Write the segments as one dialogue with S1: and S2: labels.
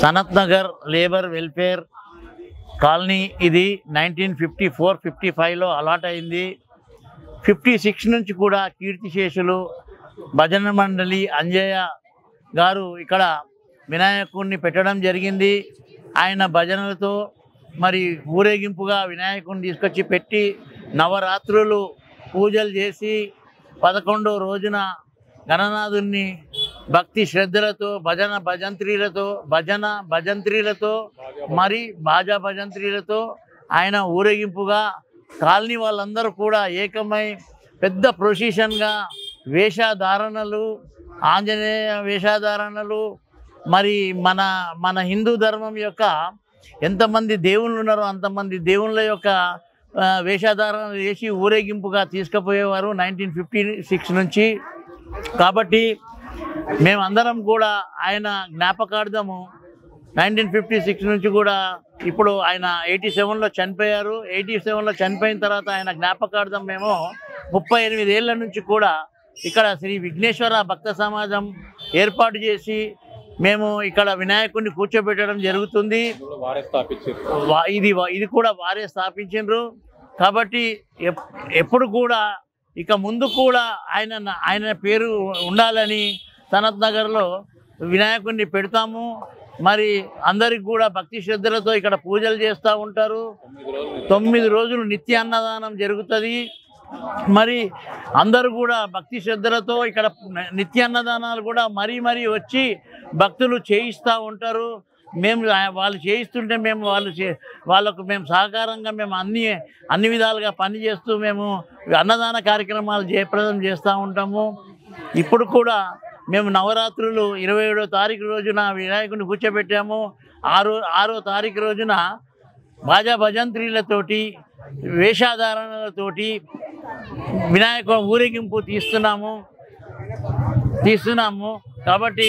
S1: Sanath Nagar labour welfare colony ఇది 1954-55లో allot అయింది. 56 నుంచి కూడా కీర్తిశేషులు భజన మండలి అంజయ్య గారు ఇక్కడ వినాయకుడిని పెట్టడం జరిగింది. ఆయన భజనలతో మరి ఊరేగింపుగా వినాయకుడిని తీసుకొచ్చి పెట్టి నవరాత్రులు పూజలు చేసి 11వ రోజున గణనాథుని భక్తి శ్రద్ధలతో భజంత్రీలతో మరి బాజా భజంత్రీలతో ఆయన ఊరేగింపుగా కాలనీ వాళ్ళందరూ కూడా ఏకమై పెద్ద ప్రొసిషన్గా వేషధారణలు, ఆంజనేయ వేషధారణలు, మరి మన హిందూ ధర్మం యొక్క ఎంతమంది దేవుళ్ళు ఉన్నారో అంతమంది దేవుళ్ళ యొక్క వేషధారణ వేసి ఊరేగింపుగా తీసుకుపోయేవారు 1956 నుంచి. కాబట్టి మేమందరం కూడా ఆయన జ్ఞాపకార్థము 1956 నుంచి కూడా ఇప్పుడు ఆయన 87లో చనిపోయారు. 87లో చనిపోయిన తర్వాత ఆయన జ్ఞాపకార్థం మేము 38 ఏళ్ల నుంచి కూడా ఇక్కడ శ్రీ విఘ్నేశ్వర భక్త సమాజం ఏర్పాటు చేసి మేము ఇక్కడ వినాయకుడిని కూర్చోబెట్టడం జరుగుతుంది. ఇది కూడా వారే స్థాపించారు. కాబట్టి ఎప్పుడు కూడా ఇక ముందు కూడా ఆయన పేరు ఉండాలని సనత్ నగర్లో వినాయకుడిని పెడతాము. మరి అందరికి కూడా భక్తి శ్రద్ధలతో ఇక్కడ పూజలు చేస్తూ ఉంటారు. 9 రోజులు నిత్య అన్నదానం జరుగుతుంది. మరి అందరూ కూడా భక్తి శ్రద్ధలతో ఇక్కడ నిత్య అన్నదానాలు కూడా మరీ వచ్చి భక్తులు చేయిస్తూ ఉంటారు. మేము వాళ్ళు చేయిస్తుంటే మేము వాళ్ళకు మేము సహకారంగా మేము అన్ని విధాలుగా పనిచేస్తూ మేము అన్నదాన కార్యక్రమాలు జయప్రదం చేస్తూ ఉంటాము. ఇప్పుడు కూడా మేము నవరాత్రులు 27వ తారీఖు రోజున వినాయకుడిని కూర్చోబెట్టాము. 6వ తారీఖు రోజున బాజా భజంత్రీలతోటి వేషధారణలతోటి వినాయక ఊరేగింపు తీస్తున్నాము. కాబట్టి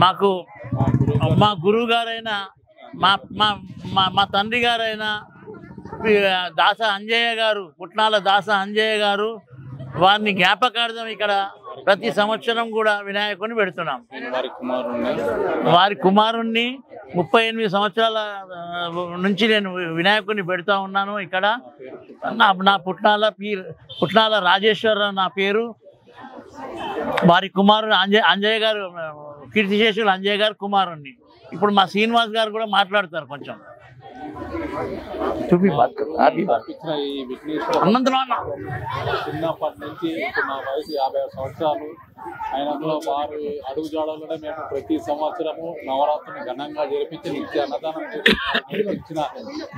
S1: మాకు మా గురువు గారైన మా తండ్రి గారైన దాస అంజయ్య గారు, పుట్నాల దాస అంజయ్య గారు, వారిని జ్ఞాపకార్థం ఇక్కడ ప్రతి సంవత్సరం కూడా వినాయకుడిని పెడుతున్నాం. వారి కుమారుణ్ణి 38 సంవత్సరాల నుంచి నేను వినాయకుడిని పెడుతూ ఉన్నాను. ఇక్కడ నా పుట్నాల రాజేశ్వరరావు నా పేరు. వారి కుమారుడు అంజయ్య గారు, కీర్తిశేషులు అంజయ్య గారు కుమారుణ్ణి. ఇప్పుడు మా శ్రీనివాస్ గారు కూడా మాట్లాడతారు కొంచెం.
S2: చిన్నప్పటి నుంచి నా వయసు 50 సంవత్సరాలు అయినలో వారి అడుగుజాడలోనే మేము ప్రతి సంవత్సరము నవరాత్రిని ఘనంగా జరిపించి నిత్య అన్నదానం నిర్వహించిన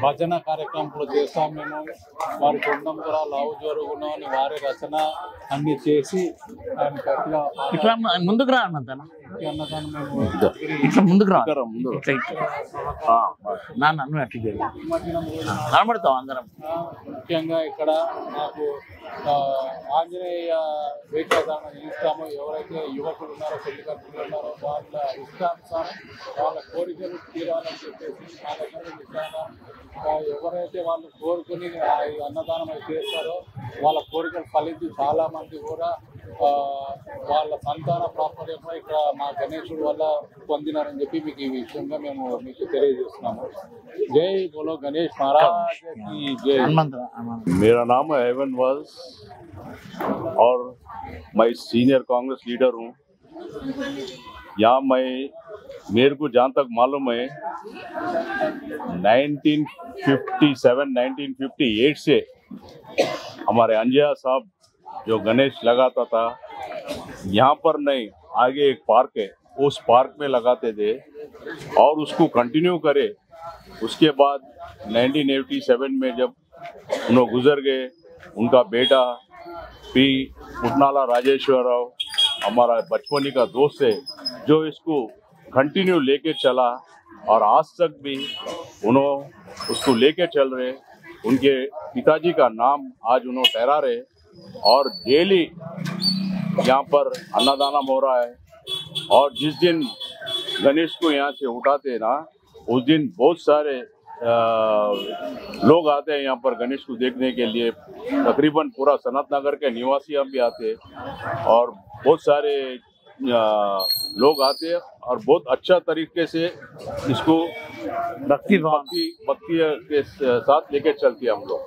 S2: భజన కార్యక్రమాలు చేస్తాం. మేము వారి బృందం కూడా లావు జరుగున్నాం అని వారి రచన అన్ని చేసి ఆయన గట్టిగా
S1: ముందుకు రా అన్నదానం ముందుకు రా కనబడతాం అందరం.
S2: ముఖ్యంగా ఇక్కడ నాకు ఆంజనేయ వేషధారణ ఇస్తాము. ఎవరైతే యువకులు ఉన్నారో, పెళ్లి కట్టుకులు ఉన్నారో వాళ్ళ ఇష్టానుసారం వాళ్ళ కోరికలు తీరాలని చెప్పేసి మా దగ్గర ఎవరైతే వాళ్ళు కోరుకుని అన్నదానం చేస్తారో వాళ్ళ కోరికలు ఫలించి చాలా మంది కూడా వాళ్ళ సంతాన ప్రాప్తమో ఇక్కడ మా గణేశుడు వల్ల పొందినారని చెప్పి మీకు ఈ విషయంగా మేము మీకు తెలియజేస్తున్నాము. जय बोलो गणेश महाराज की जय।
S3: मेरा नाम है एवन वाल्स और मैं सीनियर कांग्रेस लीडर हूँ। यहाँ मेरे को जहाँ तक मालूम है 1957-1958 से हमारे अंजया साहब जो गणेश लगाता था, यहाँ पर नहीं, आगे एक पार्क है, उस पार्क में लगाते थे और उसको कंटिन्यू करे। उसके बाद 1987 में जब उन्होंने गुजर गए, उनका बेटा पी पुटनाला राजेश्वर राव हमारा बचपनी का दोस्त है, जो इसको कंटिन्यू लेके चला और आज तक भी उन्होंने उसको लेके चल रहे। उनके पिताजी का नाम आज उन्होंने ठहरा रहे और डेली यहाँ पर अन्नदानम हो रहा है। और जिस दिन गणेश को यहाँ से उठाते ना, उस दिन बहुत सारे लोग आते हैं यहाँ पर गणेश को देखने के लिए। तकरीबन पूरा सनत नगर के निवासी हम भी आते हैं और बहुत सारे लोग आते हैं और बहुत अच्छा तरीके से इसको
S1: भक्ति भाव
S3: भक्ति के साथ लेके चलते हैं हम लोग।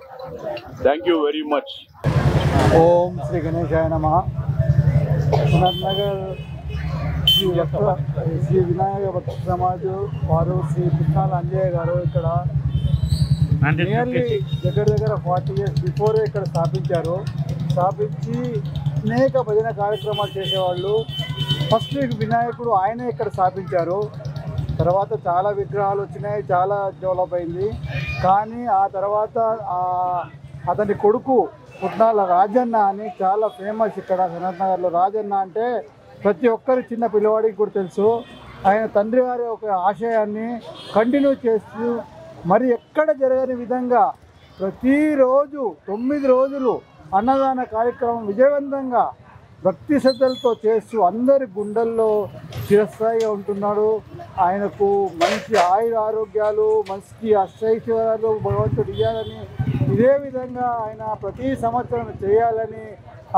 S3: Thank you very much.
S4: ఓం శ్రీ గణేశాయ నమః। సునత్నగర్ శ్రీ వినాయక భక్త సమాజ్ వారు శ్రీ కృష్ణాల అంజయ్య గారు ఇక్కడ నియర్లీ దగ్గర 40 years బిఫోరే ఇక్కడ స్థాపించి అనేక భజన కార్యక్రమాలు చేసేవాళ్ళు. ఫస్ట్ వినాయకుడు ఆయనే ఇక్కడ స్థాపించారు. తర్వాత చాలా విగ్రహాలు వచ్చినాయి, చాలా డెవలప్ అయింది. కానీ ఆ తర్వాత అతని కొడుకు పుట్నాల రాజన్న అని చాలా ఫేమస్ ఇక్కడ సనత్నగర్లో. రాజన్న అంటే ప్రతి ఒక్కరి చిన్న పిల్లవాడికి కూడా తెలుసు. ఆయన తండ్రి గారి ఒక ఆశయాన్ని కంటిన్యూ చేస్తూ మరి ఎక్కడ జరగని విధంగా ప్రతిరోజు 9 రోజులు అన్నదాన కార్యక్రమం విజయవంతంగా భక్తి శ్రద్ధలతో చేస్తూ అందరి గుండెల్లో చిరస్థాయిగా ఉంటున్నాడు. ఆయనకు మంచి ఆయుర ఆరోగ్యాలు, మంచి అష్టైశ్వర్యాలు భగవంతుడు ఇవ్వాలని, ఇదే విధంగా ఆయన ప్రతి సంవత్సరం చేయాలని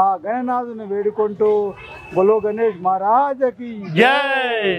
S4: ఆ గణనాథుని వేడుకుంటూ బోలో గణేష్ మహారాజకి
S1: జై.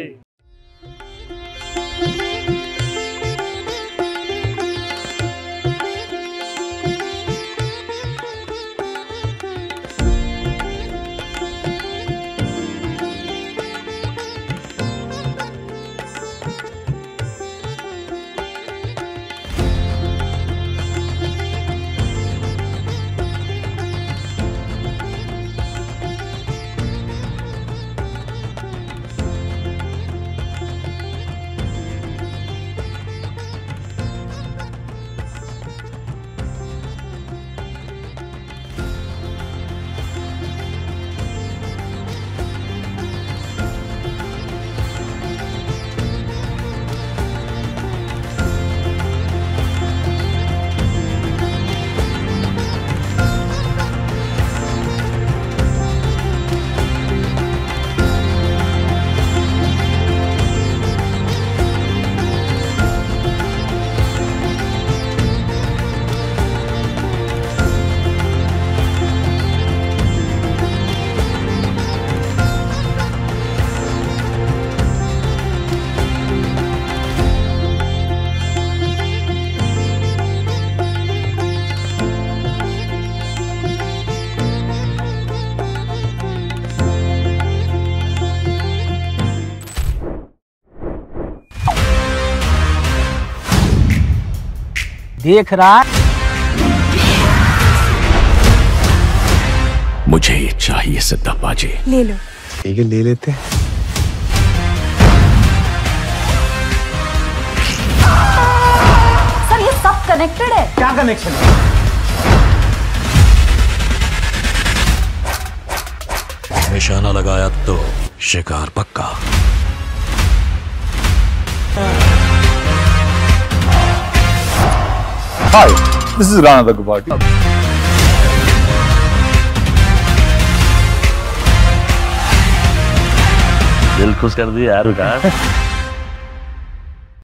S5: देख रहा
S6: मुझे ये चाहिए सिद्धा बाजी।
S5: ले लो।
S6: ठीक है ले लेते हैं।
S5: सर ये सब कनेक्टेड है।
S6: क्या कनेक्शन है? निशाना लगाया तो शिकार पक्का।
S7: Hi, this is Rana Daggubati.
S1: दिल खुश कर दिया यार का।